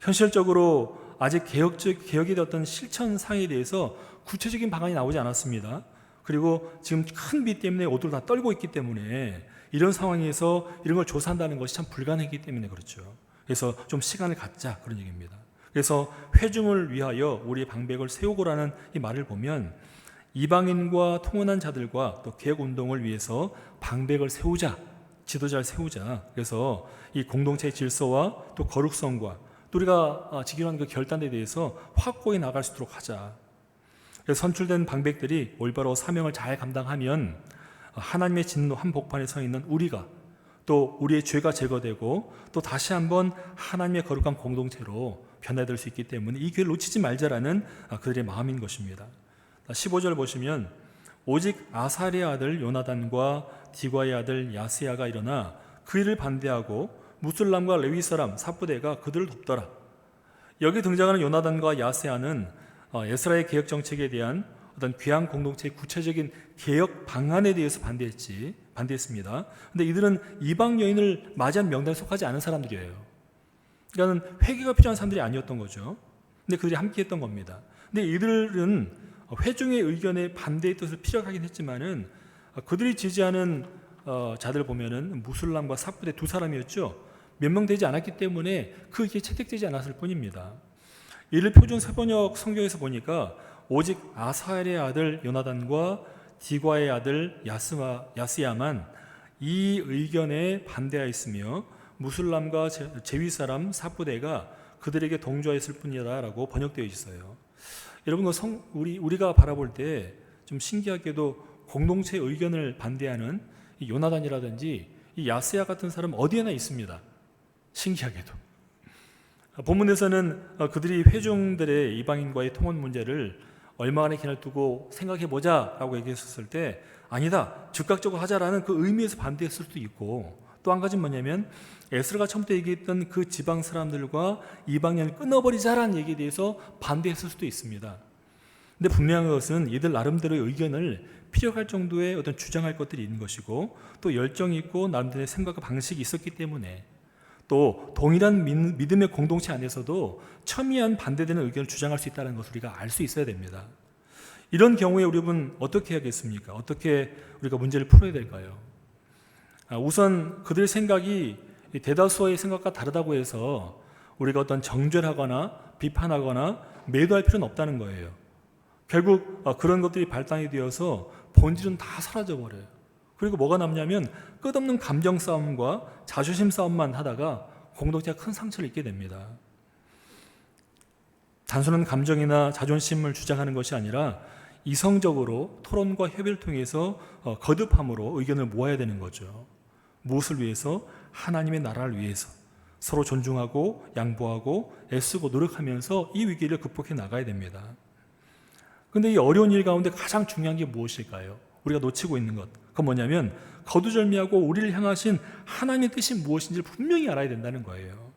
현실적으로 아직 개혁이 되었던 실천상에 대해서 구체적인 방안이 나오지 않았습니다. 그리고 지금 큰 비 때문에 옷을 다 떨고 있기 때문에 이런 상황에서 이런 걸 조사한다는 것이 참 불가능하기 때문에 그렇죠. 그래서 좀 시간을 갖자 그런 얘기입니다. 그래서 회중을 위하여 우리의 방백을 세우고라는 이 말을 보면 이방인과 통혼한 자들과 또 개혁운동을 위해서 방백을 세우자, 지도자를 세우자. 그래서 이 공동체의 질서와 또 거룩성과 또 우리가 지키려 하는 그 결단에 대해서 확고히 나갈 수 있도록 하자. 그래서 선출된 방백들이 올바로 사명을 잘 감당하면 하나님의 진노 한복판에 서 있는 우리가 또 우리의 죄가 제거되고 또 다시 한번 하나님의 거룩한 공동체로 변화될 수 있기 때문에 이 기회를 놓치지 말자라는 그들의 마음인 것입니다. 15절 보시면 오직 아사리의 아들 요나단과 디과의 아들 야스야가 일어나 그 일을 반대하고 무술람과 레위 사람 사부대가 그들을 돕더라. 여기 등장하는 요나단과 야스야는 에스라의 개혁 정책에 대한 어떤 귀한 공동체의 구체적인 개혁 방안에 대해서 반대했습니다. 그런데 이들은 이방 여인을 맞이한 명단에 속하지 않은 사람들이에요. 그러니까 회개가 필요한 사람들이 아니었던 거죠. 근데 그들이 함께했던 겁니다. 근데 이들은 회중의 의견에 반대의 뜻을 피력하긴 했지만은 그들이 지지하는 자들 보면은 무술람과 삽부대 두 사람이었죠. 몇 명 되지 않았기 때문에 그게 채택되지 않았을 뿐입니다. 이를 표준 세번역 성경에서 보니까 오직 아사엘의 아들 요나단과 디과의 아들 야스야만 이 의견에 반대하였으며 무술람과 제위 사람 삽부대가 그들에게 동조하였을 뿐이다라고 번역되어 있어요. 여러분, 우리가 바라볼 때 좀 신기하게도 공동체의 의견을 반대하는 이 요나단이라든지 이 야스야 같은 사람 어디에나 있습니다. 신기하게도. 본문에서는 그들이 회중들의 이방인과의 통혼 문제를 얼마간의 기간을 두고 생각해보자라고 얘기했었을 때 아니다, 즉각적으로 하자라는 그 의미에서 반대했을 수도 있고, 또 한 가지는 뭐냐면 에스라가 처음부터 얘기했던 그 지방 사람들과 이방인을 끊어버리자라는 얘기에 대해서 반대했을 수도 있습니다. 근데 분명한 것은 이들 나름대로의 의견을 피력할 정도의 어떤 주장할 것들이 있는 것이고, 또 열정이 있고 나름대로의 생각과 방식이 있었기 때문에, 또 동일한 믿음의 공동체 안에서도 첨예한 반대되는 의견을 주장할 수 있다는 것을 우리가 알 수 있어야 됩니다. 이런 경우에 우리는 어떻게 해야겠습니까? 어떻게 우리가 문제를 풀어야 될까요? 우선 그들의 생각이 대다수의 생각과 다르다고 해서 우리가 어떤 정죄하거나 비판하거나 매도할 필요는 없다는 거예요. 결국 그런 것들이 발단이 되어서 본질은 다 사라져버려요. 그리고 뭐가 남냐면 끝없는 감정 싸움과 자존심 싸움만 하다가 공동체가 큰 상처를 입게 됩니다. 단순한 감정이나 자존심을 주장하는 것이 아니라 이성적으로 토론과 협의를 통해서 거듭함으로 의견을 모아야 되는 거죠. 무엇을 위해서? 하나님의 나라를 위해서 서로 존중하고 양보하고 애쓰고 노력하면서 이 위기를 극복해 나가야 됩니다. 그런데 이 어려운 일 가운데 가장 중요한 게 무엇일까요? 우리가 놓치고 있는 것, 그건 뭐냐면 거두절미하고 우리를 향하신 하나님의 뜻이 무엇인지를 분명히 알아야 된다는 거예요.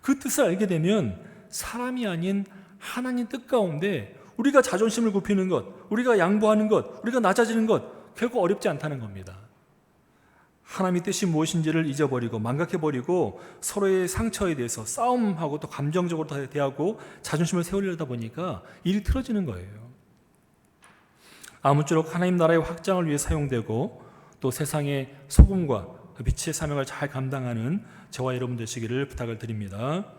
그 뜻을 알게 되면 사람이 아닌 하나님 뜻 가운데 우리가 자존심을 굽히는 것, 우리가 양보하는 것, 우리가 낮아지는 것 결코 어렵지 않다는 겁니다. 하나님의 뜻이 무엇인지를 잊어버리고 망각해버리고 서로의 상처에 대해서 싸움하고 또 감정적으로 대하고 자존심을 세우려다 보니까 일이 틀어지는 거예요. 아무쪼록 하나님 나라의 확장을 위해 사용되고 또 세상의 소금과 빛의 사명을 잘 감당하는 저와 여러분 되시기를 부탁을 드립니다.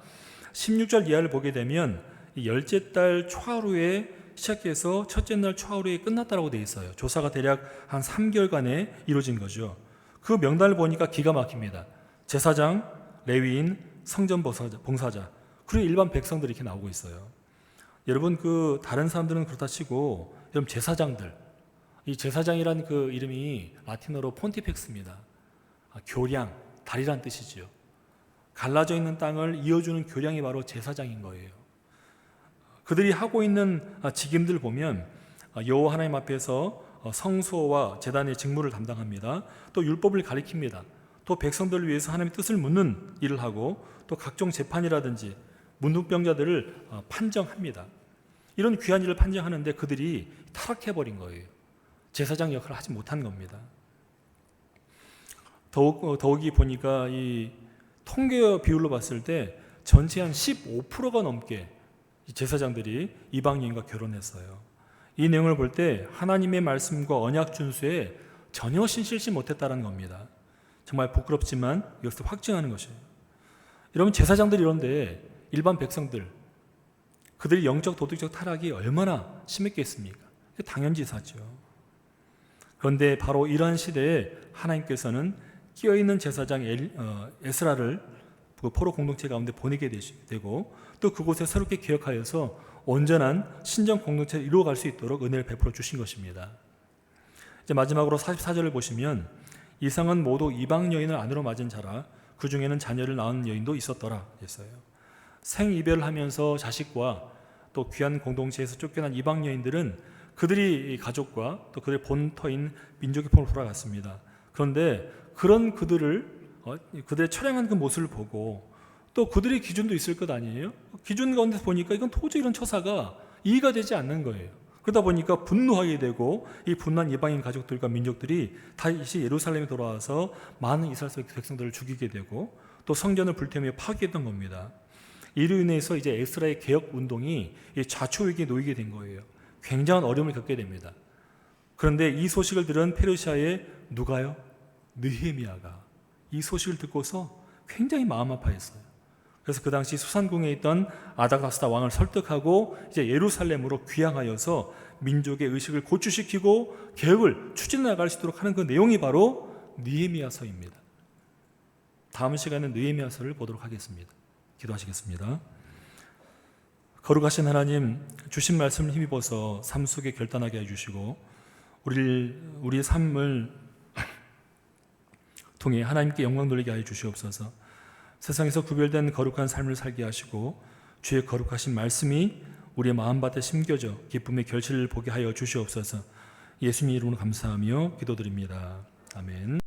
16절 이하를 보게 되면 열째 달 초하루에 시작해서 첫째 날 초하루에 끝났다라고 되어 있어요. 조사가 대략 한 3개월간에 이루어진 거죠. 그 명단을 보니까 기가 막힙니다. 제사장, 레위인, 성전 봉사자, 그리고 일반 백성들이 이렇게 나오고 있어요. 여러분 다른 사람들은 그렇다 치고 여러분 제사장들, 이 제사장이란 그 이름이 라틴어로 폰티펙스입니다. 교량, 다리란 뜻이지요. 갈라져 있는 땅을 이어주는 교량이 바로 제사장인 거예요. 그들이 하고 있는 직임들 보면 여호와 하나님 앞에서 성소와 제단의 직무를 담당합니다. 또 율법을 가리킵니다. 또 백성들을 위해서 하나님의 뜻을 묻는 일을 하고 또 각종 재판이라든지 문둥병자들을 판정합니다. 이런 귀한 일을 판정하는데 그들이 타락해버린 거예요. 제사장 역할을 하지 못한 겁니다. 더욱이 보니까 이 통계 비율로 봤을 때 전체 한 15%가 넘게 제사장들이 이방 여인과 결혼했어요. 이 내용을 볼 때 하나님의 말씀과 언약 준수에 전혀 신실치 못했다는 겁니다. 정말 부끄럽지만 이것을 확증하는 것이에요. 여러분 제사장들이 이런데 일반 백성들, 그들의 영적 도덕적 타락이 얼마나 심했겠습니까? 당연지사죠. 그런데 바로 이러한 시대에 하나님께서는 끼어있는 제사장 에스라를 포로 공동체 가운데 보내게 되고 또 그곳에 새롭게 개혁하여서 온전한 신정 공동체를 이루어갈 수 있도록 은혜를 베풀어 주신 것입니다. 이제 마지막으로 44절을 보시면 이상은 모두 이방 여인을 아내로 맞은 자라 그 중에는 자녀를 낳은 여인도 있었더라 했어요. 생이별을 하면서 자식과 또 귀한 공동체에서 쫓겨난 이방 여인들은 그들이 가족과 또 그들의 본터인 민족의 품으로 돌아갔습니다. 그런데 그런 그들의 처량한 그 모습을 보고 또 그들의 기준도 있을 것 아니에요? 기준 가운데서 보니까 이건 도저히 이런 처사가 이해가 되지 않는 거예요. 그러다 보니까 분노하게 되고 이 분노한 이방인 가족들과 민족들이 다시 예루살렘에 돌아와서 많은 이스라엘 백성들을 죽이게 되고 또 성전을 불태우며 파괴했던 겁니다. 이로 인해서 이제 에스라의 개혁 운동이 좌초위기에 놓이게 된 거예요. 굉장한 어려움을 겪게 됩니다. 그런데 이 소식을 들은 페르시아의 누가요? 느헤미야가 이 소식을 듣고서 굉장히 마음 아파했어요. 그래서 그 당시 수산궁에 있던 아닥사스다 왕을 설득하고 이제 예루살렘으로 귀향하여서 민족의 의식을 고취시키고 개혁을 추진해 나갈 수 있도록 하는 그 내용이 바로 느헤미야서입니다. 다음 시간에 느헤미야서를 보도록 하겠습니다. 기도하시겠습니다. 거룩하신 하나님, 주신 말씀을 힘입어서 삶 속에 결단하게 해주시고 우리의 삶을 통해 하나님께 영광 돌리게 하여 주시옵소서. 세상에서 구별된 거룩한 삶을 살게 하시고 주의 거룩하신 말씀이 우리의 마음밭에 심겨져 기쁨의 결실을 보게 하여 주시옵소서. 예수님 이름으로 감사하며 기도드립니다. 아멘.